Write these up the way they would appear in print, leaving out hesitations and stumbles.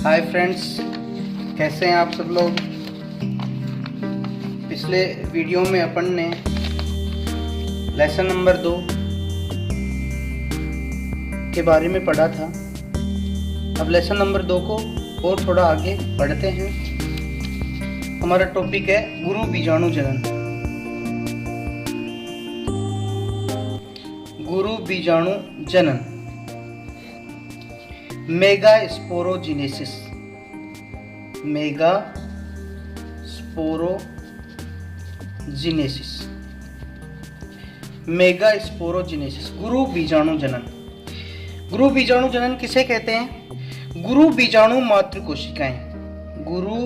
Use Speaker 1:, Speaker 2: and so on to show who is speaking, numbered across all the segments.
Speaker 1: Hi friends, कैसे हैं आप सब लोग। पिछले वीडियो में अपन ने लेसन नंबर 2 के बारे में पढ़ा था। अब लेसन नंबर 2 को और थोड़ा आगे बढ़ते हैं। हमारा टॉपिक है गुरु बीजाणु जनन। गुरु बीजाणु जनन, मेगास्पोरोजिनेसिस। मेगास्पोरोजिनेसिस गुरु बीजाणु जनन। गुरु बीजाणु जनन किसे कहते हैं? गुरु बीजाणु मातृ कोशिकाएं। गुरु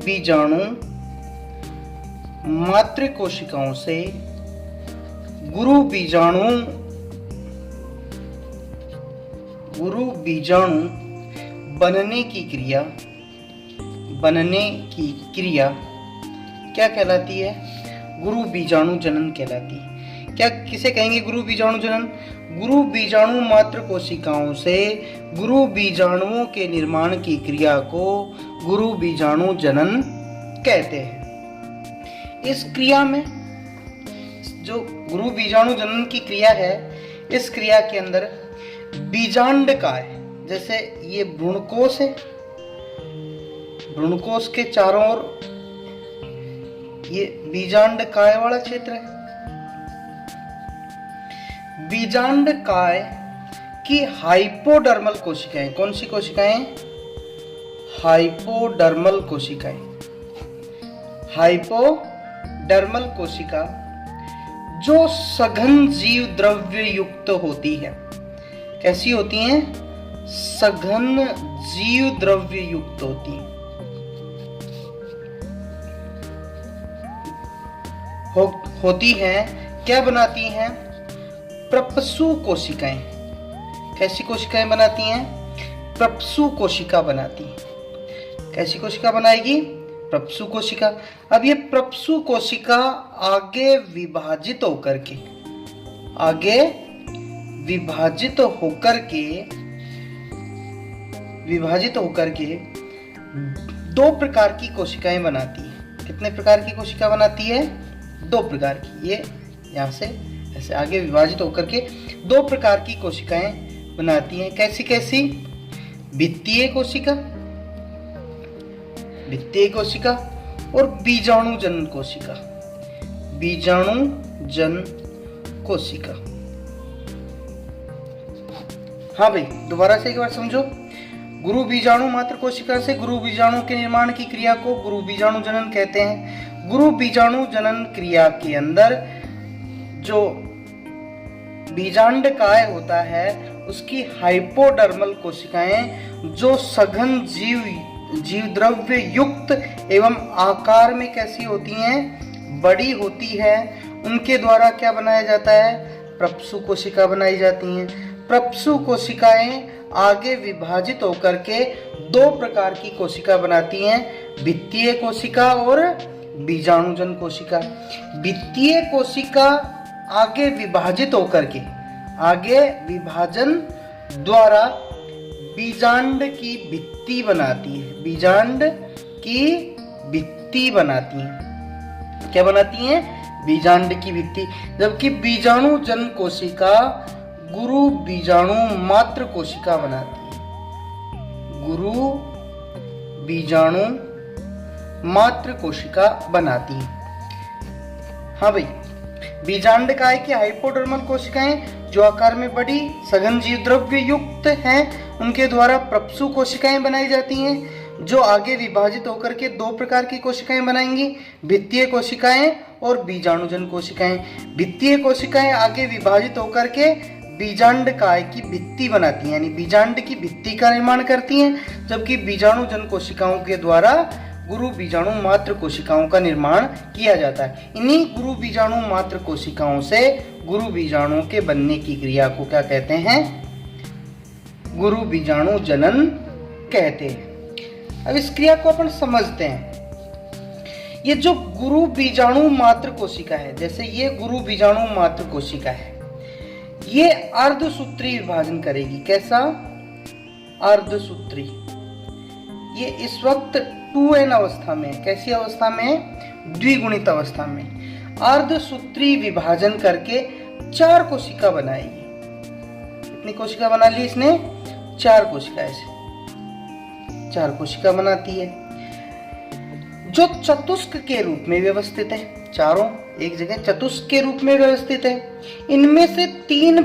Speaker 1: बीजाणु मातृ कोशिकाओं से गुरु बीजाणु बनने की क्रिया क्या कहलाती है? गुरु बीजाणु जनन कहलाती है। क्या किसे कहेंगे गुरु बीजाणु जनन? गुरु बीजाणु मातृ कोशिकाओं से गुरु बीजाणुओं के निर्माण की क्रिया को गुरु बीजाणु जनन कहते हैं। इस क्रिया में जो गुरु बीजाणु जनन की क्रिया है, इस क्रिया के अंदर बीजांडकाय, जैसे ये भ्रूणकोश है, भ्रूणकोश के चारों ओर ये बीजांडकाय वाला क्षेत्र है। बीजांडकाय की हाइपोडर्मल कोशिकाएं, कौन सी कोशिकाएं? हाइपोडर्मल कोशिकाएं। हाइपोडर्मल कोशिका जो सघन जीव द्रव्य युक्त होती है। कैसी होती हैं? सघन जीव द्रव्य युक्त होती हैं। होती हैं, क्या बनाती हैं? प्रपसु कोशिकाएं। कैसी कोशिकाएं बनाती हैं? प्रपसु कोशिका बनाती हैं। कैसी कोशिका बनाएगी? प्रपसु कोशिका। अब ये प्रपसु कोशिका आगे विभाजित होकर के दो प्रकार की कोशिकाएं बनाती है। कितने प्रकार की कोशिका बनाती है? दो प्रकार की। ये यहाँ से ऐसे आगे विभाजित होकर के दो प्रकार की कोशिकाएं बनाती हैं। कैसी कैसी? भित्तीय कोशिका और बीजाणु जन कोशिका। हाँ भाई, दोबारा से एक बार समझो। गुरु बीजाणु मात्र कोशिका से गुरु बीजाणु के निर्माण की क्रिया को गुरु बीजाणु जनन कहते हैं। गुरु बीजाणु जनन क्रिया के अंदर जो बीजांडकाय होता है, उसकी हाइपोडर्मल कोशिकाएं जो सघन जीव द्रव्य युक्त एवं आकार में कैसी होती हैं? बड़ी होती है। उनके द्वारा क्या बनाया जाता है? प्रपसु कोशिका बनाई जाती हैं। प्रपसु कोशिकाएं आगे विभाजित होकर के दो प्रकार की कोशिका बनाती हैं, भित्तीय कोशिका और बीजाणुजन कोशिका। भित्तीय कोशिका आगे विभाजित होकर के, आगे विभाजन द्वारा बीजांड की भित्ति बनाती है। बीजांड की भित्ति बनाती है। क्या बनाती हैं? बीजांड की भित्ति। जबकि बीजाणु जन कोशिका गुरु बीजाणु मात्र कोशिका बनाती है। गुरु बीजाणु मात्र कोशिका बनाती है। हाँ भाई, बीजांडकाय की हाइपोडर्मल कोशिकाएं जो आकार में बड़ी सघन जीव द्रव्य युक्त हैं, उनके द्वारा प्रपसु कोशिकाएं बनाई जाती हैं, जो आगे विभाजित होकर के दो प्रकार की कोशिकाएं बनाएंगी, भित्तीय कोशिकाएं और बीजाणुजन कोशिकाएं। भित्तीय कोशिकाएं आगे विभाजित होकर के बीजांडकाय की भित्ति बनाती हैं, यानी बीजांड की भित्ति का निर्माण करती हैं, जबकि बीजाणुजन कोशिकाओं के द्वारा गुरु बीजाणु मात्र कोशिकाओं का निर्माण किया जाता है। इन्हीं गुरु बीजाणु मात्र कोशिकाओं से गुरु बीजाणु के बनने की क्रिया को क्या कहते हैं? गुरु बीजाणु जनन कहते हैं। अब इस क्रिया को अपन समझते हैं। ये जो गुरु बीजाणु मात्र कोशिका है, जैसे ये गुरु बीजाणु मात्र कोशिका है, ये अर्धसूत्री विभाजन करेगी। कैसा? अर्धसूत्री। ये इस वक्त 2n अवस्था में, कैसी अवस्था में? द्विगुणित अवस्था में। अर्धसूत्री विभाजन करके 4 कोशिका बनाएगी। कितनी कोशिका बना ली इसने? 4 कोशिका, ऐसे 4 कोशिका बनाती है, जो चतुष्क के रूप में व्यवस्थित है। चारों एक जगह चतुष्क के रूप में व्यवस्थित है। इनमें से 3,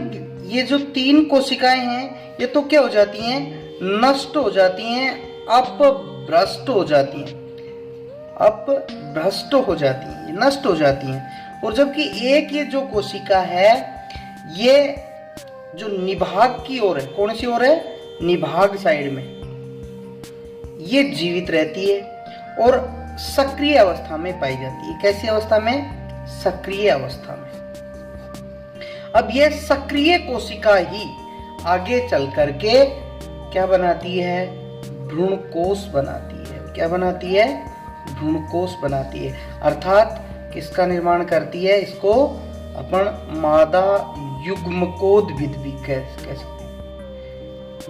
Speaker 1: ये जो 3 कोशिकाएं हैं, ये तो क्या हो जाती हैं? नष्ट हो जाती हैं, अपभ्रष्ट हो जाती हैं, अपभ्रष्ट हो जाती हैं, नष्ट हो जाती हैं। और जबकि एक ये जो कोशिका है, ये जो निभाग की ओर है, कौन सी ओर है? निभाग साइड में, ये जीवित रहती है और सक्रिय अवस्था में पाई जाती है। कैसी अवस्था में? सक्रिय अवस्था में। अब यह सक्रिय कोशिका ही आगे चल करके क्या बनाती है? भ्रूणकोश बनाती है। क्या बनाती है? भ्रूणकोश बनाती है। अर्थात किसका निर्माण करती है? इसको अपन मादा युग्मकोद्भिद भी कह सकते हैं।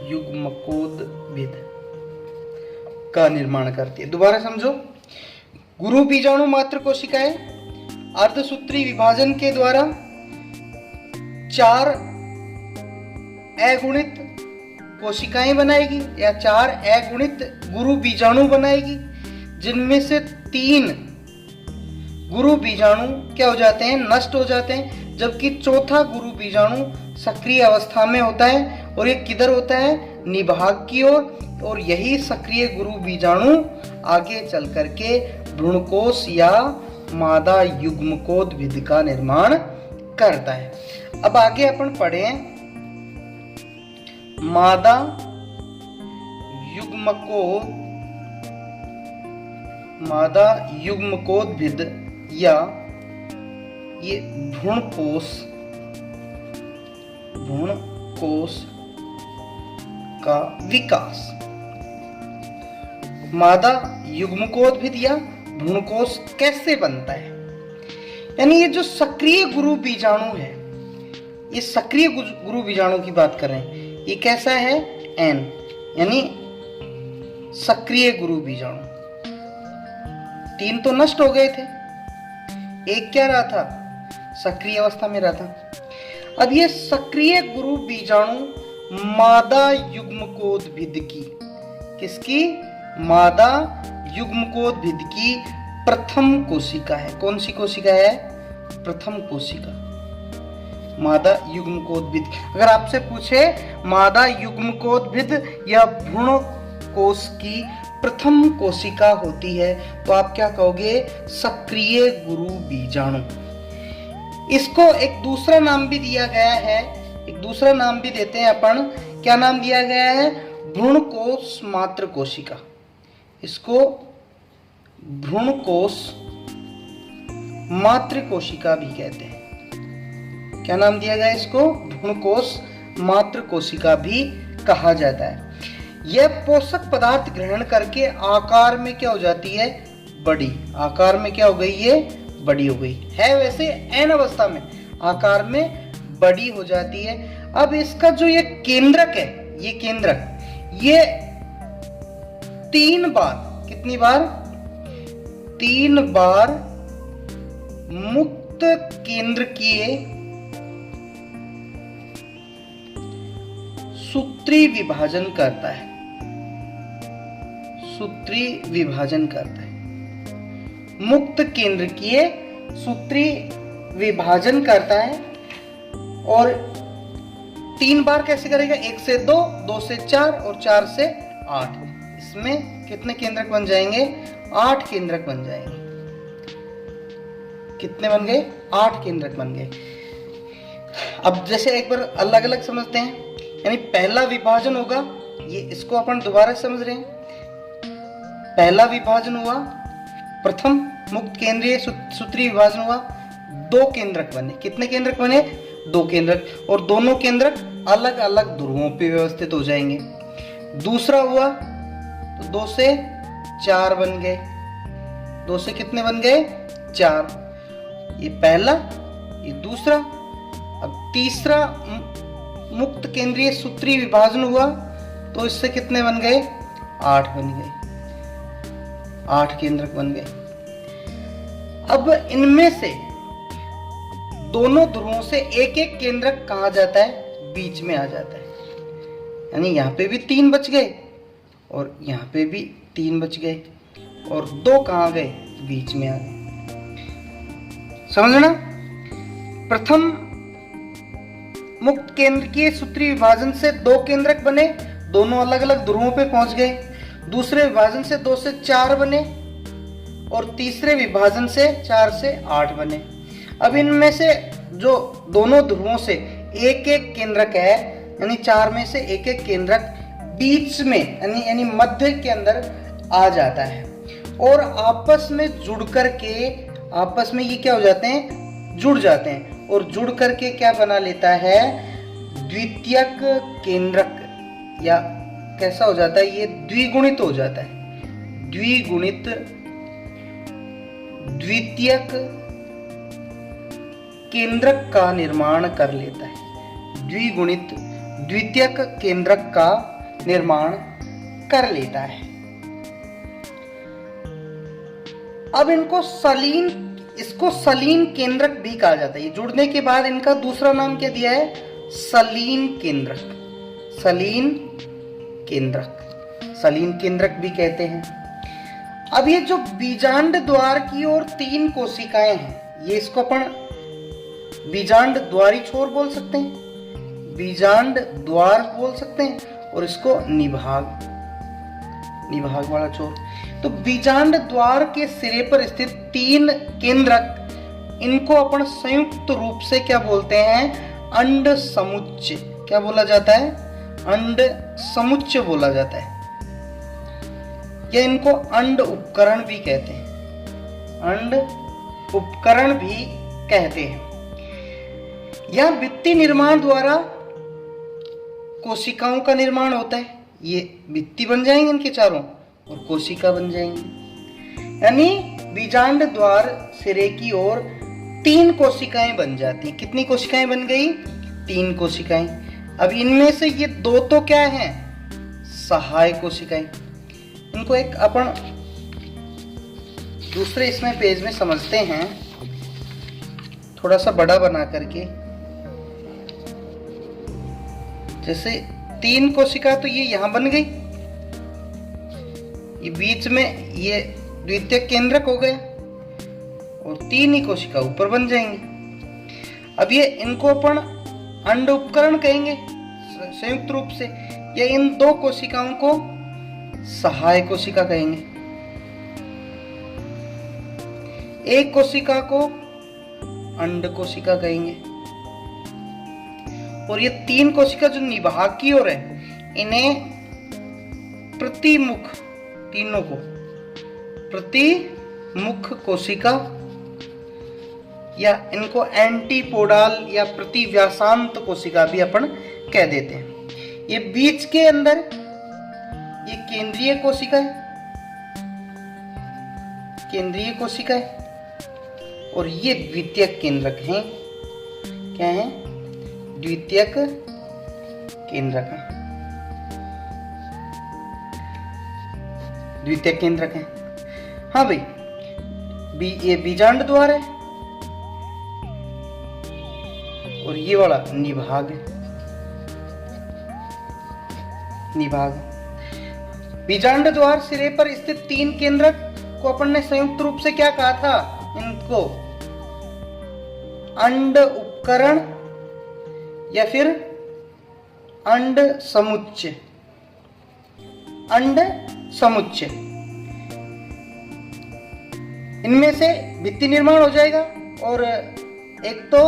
Speaker 1: युग्मकोद्भिद का निर्माण करती है। दोबारा समझो, गुरु बीजाणु मात्र कोशिकाएं अर्धसूत्री विभाजन के द्वारा 4 अगुणित कोशिकाएं बनाएगी या 4 अगुणित गुरु बीजाणु बनाएगी, जिनमें से 3 गुरु बीजाणु क्या हो जाते हैं? नष्ट हो जाते हैं, जबकि चौथा गुरु बीजाणु सक्रिय अवस्था में होता है। और ये किधर होता है? निभाग की ओर। और यही सक्रिय गुरु बीजाणु आगे चल करके भ्रूणकोश या मादा युग्मकोद्भिद का निर्माण करता है। अब आगे अपन पढ़े मादा युग्मकोद्भिद या ये भ्रूणकोश का विकास। मादा युग्मकोद्भिद या भ्रूणकोश कैसे बनता है? यानी ये जो सक्रिय गुरु बीजाणु है, ये सक्रिय गुरु बीजाणु की बात कर रहे हैं, ये कैसा है? N, यानी सक्रिय गुरु बीजाणु। 3 तो नष्ट हो गए थे, एक क्या रहा था? सक्रिय अवस्था में रहा था। अब ये सक्रिय गुरु बीजाणु मादा युग्मकोद्भिद की, किसकी? मादा युग्मकोद्भिद की प्रथम कोशिका है। कौन सी कोशिका है? प्रथम कोशिका, मादा युग्मकोद्भिद। अगर आपसे पूछे मादा युग्मकोद्भिद या भ्रूणकोश की प्रथम कोशिका होती है, तो आप क्या कहोगे? सक्रिय गुरु बीजाणु। इसको एक दूसरा नाम भी दिया गया है, एक दूसरा नाम भी देते हैं अपन। क्या नाम दिया गया है? भ्रूणकोश मात्र कोशिका। इसको भ्रूणकोश मात्र कोशिका भी कहते हैं। क्या नाम दिया गया इसको? भ्रूणकोश मात्र कोशिका भी कहा जाता है। यह पोषक पदार्थ ग्रहण करके आकार में क्या हो जाती है? बड़ी। आकार में क्या हो गई? ये बड़ी हो गई है। वैसे एन अवस्था में आकार में बड़ी हो जाती है। अब इसका जो ये केंद्रक है, ये केंद्रक, ये 3 बार, कितनी बार? 3 बार मुक्त केंद्रकीय सूत्री विभाजन करता है। सूत्री विभाजन करता है, मुक्त केंद्रकीय सूत्री विभाजन करता है। और 3 बार कैसे करेगा? 1 से 2, 2 से 4 और 4 से 8। इसमें कितने केंद्रक बन जाएंगे? 8 केंद्रक बन जाएंगे। कितने बन गए? 8 केंद्रक बन गए। अब जैसे एक बार अलग अलग समझते हैं, यानी पहला विभाजन होगा, ये इसको अपन दोबारा समझ रहे हैं। पहला विभाजन हुआ, प्रथम मुक्त केंद्रीय सूत्री विभाजन हुआ, 2 केंद्रक बने। कितने केंद्रक बने? 2 केंद्रक। और दोनों केंद्रक अलग अलग ध्रुवों पे व्यवस्थित हो जाएंगे। दूसरा हुआ तो 2 से 4 बन गए। 2 से कितने बन गए? 4। ये पहला, ये दूसरा। अब तीसरा मुक्त केंद्रीय सूत्री विभाजन हुआ तो इससे कितने बन गए? 8 बन गए। 8 केंद्रक बन गए। अब इनमें से दोनों ध्रुवों से एक एक केंद्रक कहाँ जाता है? बीच में आ जाता है। यानी यहाँ पे भी 3 बच गए और यहाँ पे भी 3 बच गए और 2 कहाँ गए? बीच में आ गए। समझना? प्रथम मुक्त केंद्रकीय सूत्री विभाजन से 2 केंद्रक बने, दोनों अलग अलग ध्रुवों पे पहुंच गए। दूसरे विभाजन से 2 से 4 बने और तीसरे विभाजन से 4 से 8 बने। अब इनमें से जो दोनों ध्रुवों से एक एक केंद्रक है, यानी 4 में से एक एक केंद्रक बीच में यानी मध्य के अंदर आ जाता है और आपस में जुड़ करके आपस में ये क्या हो जाते हैं? जुड़ जाते हैं और जुड़ करके क्या बना लेता है? द्वितीयक केंद्रक, या कैसा हो जाता है? ये द्विगुणित हो जाता है। द्विगुणित द्वितीयक केंद्रक का निर्माण कर लेता है। द्विगुणित द्वितीयक केंद्रक का निर्माण कर लेता है। अब इसको सलीन केंद्रक भी कहा जाता है। जुड़ने के बाद इनका दूसरा नाम क्या दिया है? सलीन केंद्रक। सलीन केंद्रक, सलीन केंद्रक भी कहते हैं। अब ये जो बीजांड द्वार की ओर 3 कोशिकाएं हैं, ये इसको अपन बीजांड द्वारी छोर बोल सकते हैं, बीजांड द्वार बोल सकते हैं और इसको निभाग वाला छोर। तो बीजांड द्वार के सिरे पर स्थित 3 केंद्रक, इनको अपन संयुक्त रूप से क्या बोलते हैं? अंड समुच्चय। क्या बोला जाता है? अंड समुच्चय बोला जाता है, या इनको अंड उपकरण भी कहते हैं। अंड उपकरण भी कहते हैं। यह भित्ति निर्माण द्वारा कोशिकाओं का निर्माण होता है। ये भित्ति बन जाएंगे इनके चारों और कोशिका बन जाएंगे। यानी बीजांड द्वार सिरे की ओर 3 कोशिकाएं बन जाती। कितनी कोशिकाएं बन गई? 3 कोशिकाएं। अब इनमें से ये 2 तो क्या हैं? सहाय कोशिकाएं। इनको एक अपन दूसरे इसमें पेज में समझते हैं, थोड़ा सा बड़ा बना करके। जैसे 3 कोशिका तो ये यहां बन गई, ये बीच में ये द्वितीय केंद्रक हो गया और 3 ही कोशिका ऊपर बन जाएंगे। अब ये इनको अपन अंड उपकरण कहेंगे संयुक्त रूप से, या इन 2 कोशिकाओं को सहाय कोशिका कहेंगे। एक कोशिका को अंड कोशिका कहेंगे और ये 3 कोशिका जो निभाग की ओर है, इन्हें प्रतिमुख, तीनों को प्रतिमुख कोशिका, या इनको एंटीपोडाल या प्रतिव्यासांत कोशिका भी अपन कह देते हैं। ये बीच के अंदर ये केंद्रीय कोशिका है, केंद्रीय कोशिका है, और ये द्वितीयक केंद्रक हैं। क्या है? द्वितीयक केंद्रक है, द्वितीयक केंद्रक है। हाँ भाई, ये बीजांड द्वार है और ये वाला निभाग है। निभाग, बीजांड द्वार सिरे पर स्थित 3 केंद्रक को अपन ने संयुक्त रूप से क्या कहा था? इनको अंड उपकरण या फिर अंड समुच्चय। अंड समुच्चय, इनमें से भित्ति निर्माण हो जाएगा और एक तो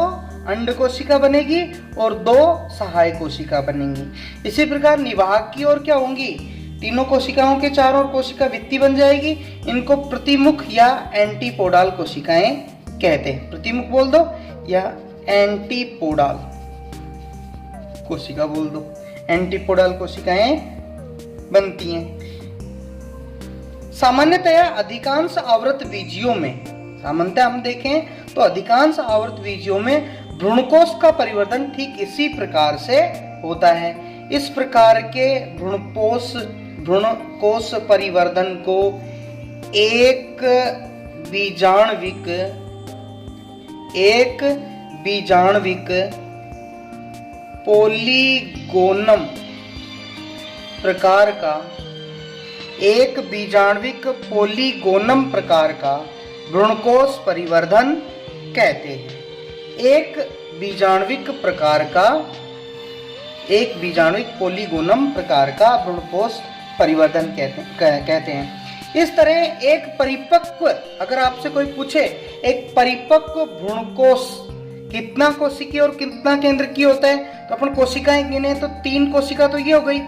Speaker 1: अंड कोशिका बनेगी और 2 सहाय कोशिका बनेंगी। इसी प्रकार निवाहक की ओर क्या होंगी? तीनों कोशिकाओं के चारों ओर कोशिका भित्ति बन जाएगी। इनको प्रतिमुख या एंटीपोडाल कोशिकाएं कहते हैं। प्रतिमुख बोल दो या एंटीपोडाल कोशिका बोल दो, एंटीपोडाल कोशिकाएं बनती हैं। सामान्यतया अधिकांश आवृतबीजियों में, सामान्यतः हम देखें तो अधिकांश आवृतबीजियों में भ्रूणकोश का परिवर्तन ठीक इसी प्रकार से होता है। इस प्रकार के भ्रूणकोश परिवर्तन को एक बीजाणविक पोलीगोनम प्रकार का भ्रूणकोश परिवर्धन कहते हैं। एक बीजाणविक पोलीगोनम प्रकार का भ्रूणकोश परिवर्धन कहते हैं। इस तरह एक परिपक्व, अगर आपसे कोई पूछे एक परिपक्व भ्रूणकोश कितना कोशिकीय और कितना केंद्रकीय होता है, तो अपन कोशिकाएं गिने तो 3 कोशिका तो ये हो गई,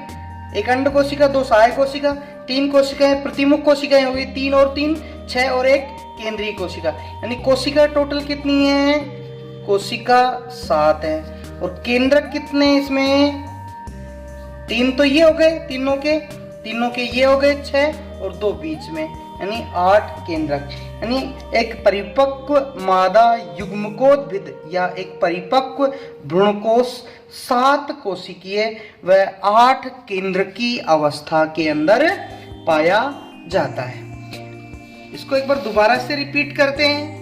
Speaker 1: एक अंड कोशिका, 2 सहायक कोशिका, 3 कोशिकाएं प्रतिमुख कोशिकाएं हो गई, 3 और 3 6 और 1 केंद्रीय कोशिका, यानी कोशिका टोटल कितनी है? कोशिका 7 है। और केंद्रक कितने इसमें? 3 तो ये हो गए, तीनों के ये हो गए 6 और 2 बीच में, यानी 8 केंद्रक। यानी एक परिपक्व मादा युग्मकोद्भिद या एक परिपक्व भ्रूणकोश 7 कोशिकीय व 8 केंद्रकी अवस्था के अंदर पाया जाता है। इसको एक बार दोबारा से रिपीट करते हैं।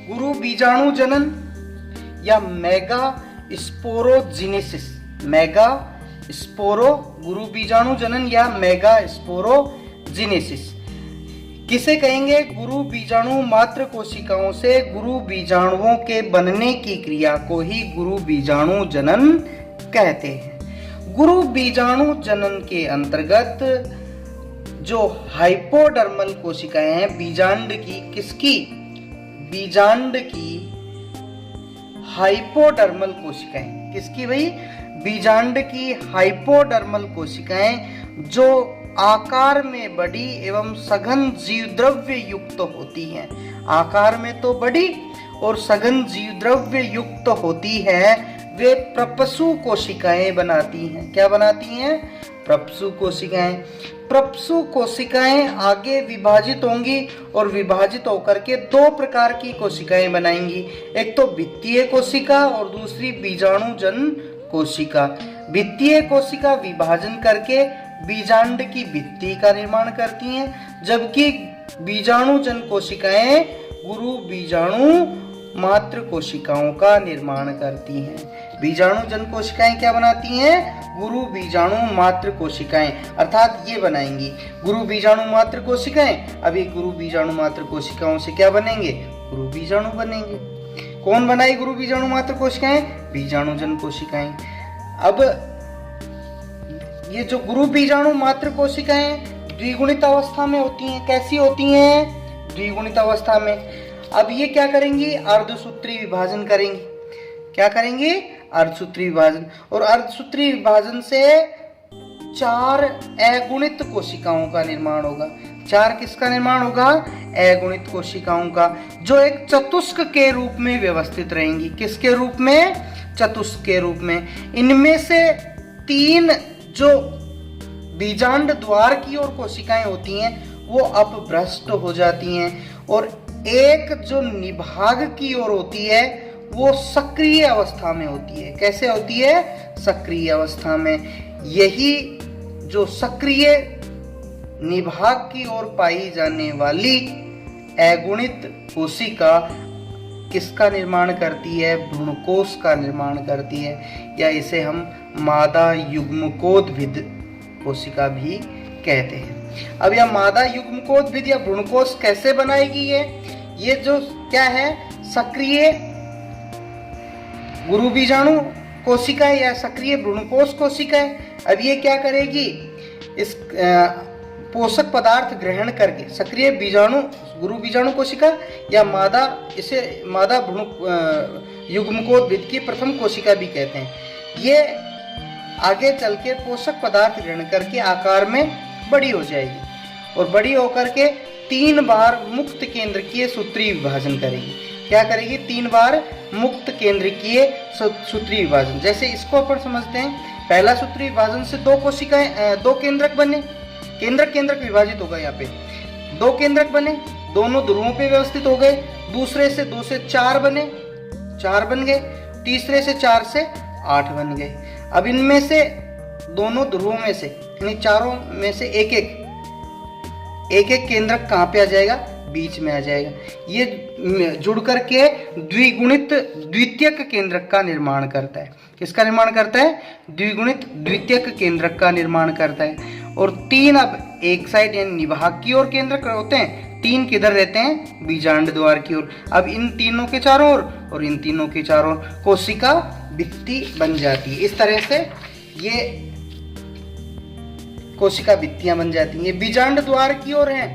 Speaker 1: गुरु बीजाणु जनन या मेगा स्पोरोजिनेसिस, गुरु बीजाणु जनन या मेगा स्पोरोजिनेसिस किसे कहेंगे? गुरु बीजाणु मात्र कोशिकाओं से गुरु बीजाणुओं के बनने की क्रिया को ही गुरु बीजाणु जनन कहते हैं। गुरु बीजाणु जनन के अंतर्गत जो हाइपोडर्मल कोशिकाएं हैं बीजांड की, किसकी? बीजांड की हाइपोडर्मल कोशिकाएं, किसकी भाई? बीजांड की हाइपोडर्मल कोशिकाएं जो आकार में बड़ी एवं सघन जीवद्रव्य युक्त होती हैं। आकार में तो बड़ी और सघन जीवद्रव्य युक्त होती है, वे प्रपसु कोशिकाएं बनाती हैं। क्या बनाती हैं? प्रपसु कोशिकाएं। प्रपसु कोशिकाएं आगे विभाजित होंगी और विभाजित होकर के 2 प्रकार की कोशिकाएं बनाएंगी, एक तो भित्तीय कोशिका और दूसरी बीजाणुजन कोशिका। भित्तीय कोशिका विभाजन करके बीजांड की भित्ति का निर्माण करती हैं, जबकि बीजाणुजन कोशिकाएं गुरु बीजाणु मात्र कोशिकाओं का निर्माण करती हैं। बीजाणुजन कोशिकाएं क्या बनाती हैं? गुरु बीजाणु मात्र कोशिकाएं, अर्थात ये बनाएंगी गुरु बीजाणु मात्र कोशिकाएं। अब ये गुरु बीजाणु मात्र कोशिकाओं से क्या बनेंगे? गुरु बीजाणु बनेंगे। कौन बनाई गुरु बीजाणु मात्र कोशिकाएं? बीजाणुजन कोशिकाएं। अब ये जो गुरु बीजाणु मात्र कोशिकाएं द्विगुणित अवस्था में होती हैं। कैसी होती हैं? द्विगुणित अवस्था में। अब ये क्या करेंगी? अर्धसूत्री विभाजन करेंगी। क्या करेंगी? अर्धसूत्री विभाजन। और अर्धसूत्री विभाजन से 4 अगुणित कोशिकाओं का निर्माण होगा। 4 किसका निर्माण होगा? अगुणित कोशिकाओं का, जो एक चतुष्क के रूप में व्यवस्थित रहेंगी। किसके रूप में? चतुष्क के रूप में। इनमें से 3 जो बीजांड द्वार की ओर कोशिकाएं होती हैं वो अपभ्रष्ट हो जाती हैं, और एक जो निभाग की ओर होती है वो सक्रिय अवस्था में होती है। कैसे होती है? सक्रिय अवस्था में। यही जो सक्रिय निभाग की ओर पाई जाने वाली अगुणित कोशिका किसका निर्माण करती है? भ्रूणकोश का निर्माण करती है, या इसे हम मादा युग्मकोद्भिद कोशिका भी कहते हैं। अब यह मादा युग्मकोद्भिद या भ्रूणकोश कैसे बनाएगी? ये जो क्या है? सक्रिय गुरु बीजाणु कोशिकाएं या सक्रिय भ्रूणकोश कोशिकाएं। अब ये क्या करेगी? इस पोषक पदार्थ ग्रहण करके सक्रिय बीजाणु गुरु बीजाणु कोशिका या मादा, इसे मादा भ्रूण युग्मकोद्भिद की प्रथम कोशिका भी कहते हैं। ये आगे चल के पोषक पदार्थ ग्रहण करके आकार में बड़ी हो जाएगी, और बड़ी होकर के 3 बार मुक्त केंद्रकीय सूत्री विभाजन करेगी। क्या करेगी? 3 बार मुक्त केंद्रकीय सूत्री विभाजन। जैसे इसको अपन समझते हैं, पहला सूत्री विभाजन से 2 कोशिकाएं 2 केंद्रक बने, केंद्रक विभाजित होगा। यहाँ पे 2 केंद्रक बने, दोनों ध्रुवों पे व्यवस्थित हो गए। दूसरे से 2 से 4 बने, 4 बन गए। तीसरे से 4 से 8 बन गए। अब इनमें से दोनों ध्रुवों में से, यानी चारों में से एक एक एक केंद्रक कहाँ पे आ जाएगा, बीच में आ जाएगा। ये जुड़ करके द्विगुणित द्वितीयक केंद्रक का निर्माण करता है। किसका निर्माण करता है, द्विगुणित द्वितीयक केंद्रक का निर्माण करता है। और 3 अब एक साइड यानी निवाहक की ओर केंद्रक होते हैं, 3 किधर रहते हैं, बीजांड द्वार की ओर। अब इन तीनों के चारों ओर और इन तीनों के चारों ओर कोशिका भित्ति बन जाती है। इस तरह से ये कोशिका भित्तियां बन जाती हैं। ये बीजांड द्वार की ओर हैं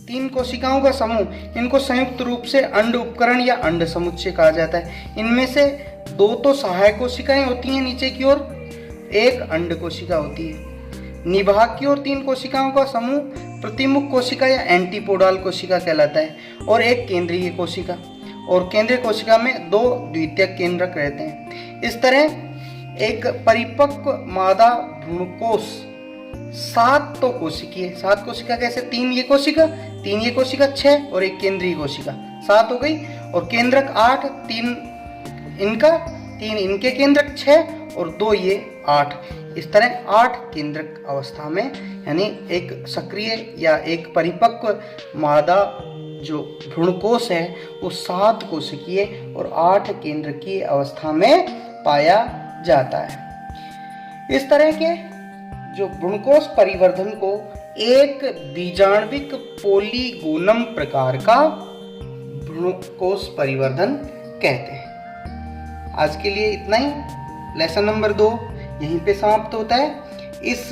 Speaker 1: 3 कोशिकाओं का समूह। इनको संयुक्त रूप से अंड उपकरण या अंड समुच्चय कहा जाता है। इनमें से 2 तो सहायक कोशिकाएं होती हैं नीचे की ओर, 1 अंड कोशिका होती है। निवाहक की ओर 3 कोशिकाओं का समूह प्रतिमुख कोशिका या एंटीपोडल कोशिका कहलाता है, और 1 केंद्रीय कोशिका। और केंद्रीय कोशिका में 2 द्वितीयक केंद्रक रहते हैं। इस तरह एक परिपक्व मादा भ्रूणकोश 7 तो कोशिकीय, 7 कोशिका कैसे, 3 ये कोशिका 6 और 1 केंद्रीय कोशिका, 7 हो गई। और केंद्रक 8, 3 इनका, 3 इनके केंद्रक 6 और 2 ये 8। इस तरह 8 केंद्रक अवस्था में, यानी एक सक्रिय या एक परिपक्व मादा जो भ्रूणकोश है वो 7 कोशिकीय और 8 केंद्रकीय अवस्था में पाया जाता है। इस तरह के जो भ्रूणकोश परिवर्धन को एक बीजाणविक पोलीगोनम प्रकार का भ्रूणकोश परिवर्धन कहते हैं। आज के लिए इतना ही। लेसन नंबर 2 यहीं पे समाप्त होता है। इस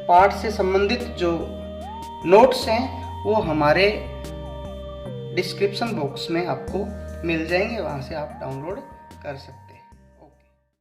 Speaker 1: पाठ से संबंधित जो नोट्स हैं वो हमारे डिस्क्रिप्शन बॉक्स में आपको मिल जाएंगे, वहाँ से आप डाउनलोड कर सकते हैं।